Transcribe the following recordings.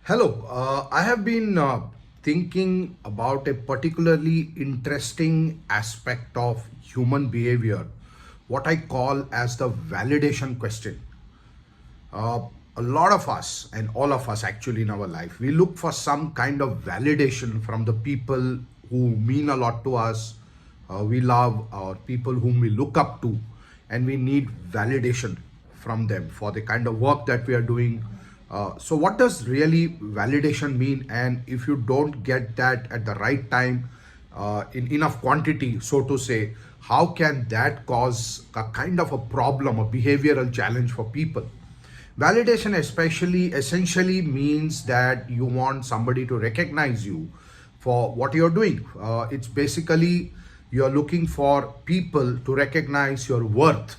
Hello, I have been thinking about a particularly interesting aspect of human behavior, what I call as the validation question. Uh, a lot of us, and all of us actually in our life, we look for some kind of validation from the people who mean a lot to us, we love, or people whom we look up to, and we need validation from them for the kind of work that we are doing. So, what does really validation mean? And if you don't get that at the right time, in enough quantity, so to say, how can that cause a kind of a problem, a behavioral challenge for people? Validation, especially, essentially means that you want somebody to recognize you for what you're doing. It's basically you're looking for people to recognize your worth,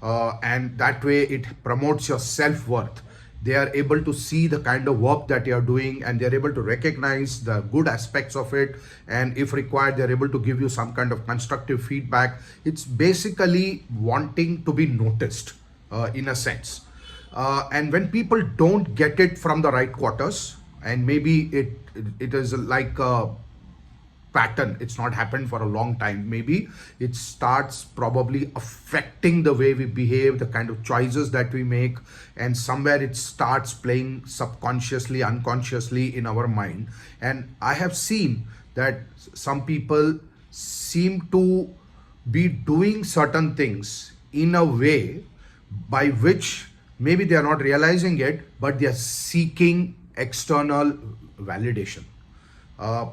and that way it promotes your self worth. They are able to see the kind of work that you're doing, and they're able to recognize the good aspects of it. And if required, they're able to give you some kind of constructive feedback. It's basically wanting to be noticed, in a sense. And when people don't get it from the right quarters, and maybe it is like a pattern, it's not happened for a long time, maybe it starts probably affecting the way we behave, the kind of choices that we make, and somewhere it starts playing subconsciously, unconsciously in our mind. And I have seen that some people seem to be doing certain things in a way by which maybe they are not realizing it, but they are seeking external validation. Uh,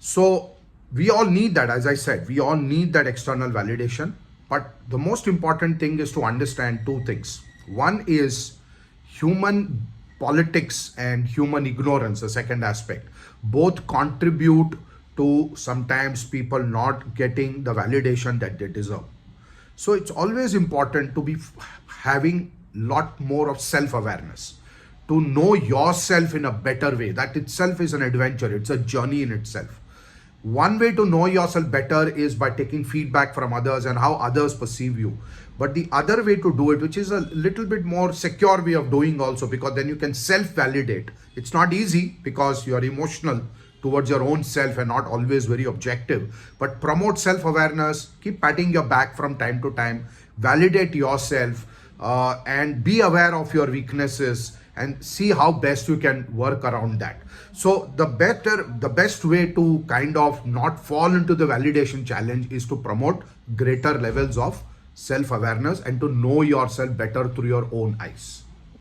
so we all need that, as I said, we all need that external validation. But the most important thing is to understand two things. One is human politics and human ignorance, the second aspect. Both contribute to sometimes people not getting the validation that they deserve. So it's always important to be having lot more of self-awareness, to know yourself in a better way. That itself is an adventure, it's a journey in itself. One way to know yourself better is by taking feedback from others and how others perceive you. But the other way to do it, which is a little bit more secure way of doing also, because then you can self-validate. It's not easy because you are emotional towards your own self and not always very objective. But promote self-awareness, keep patting your back from time to time, validate yourself, and be aware of your weaknesses and see how best you can work around that. So the best way to kind of not fall into the validation challenge is to promote greater levels of self-awareness and to know yourself better through your own eyes.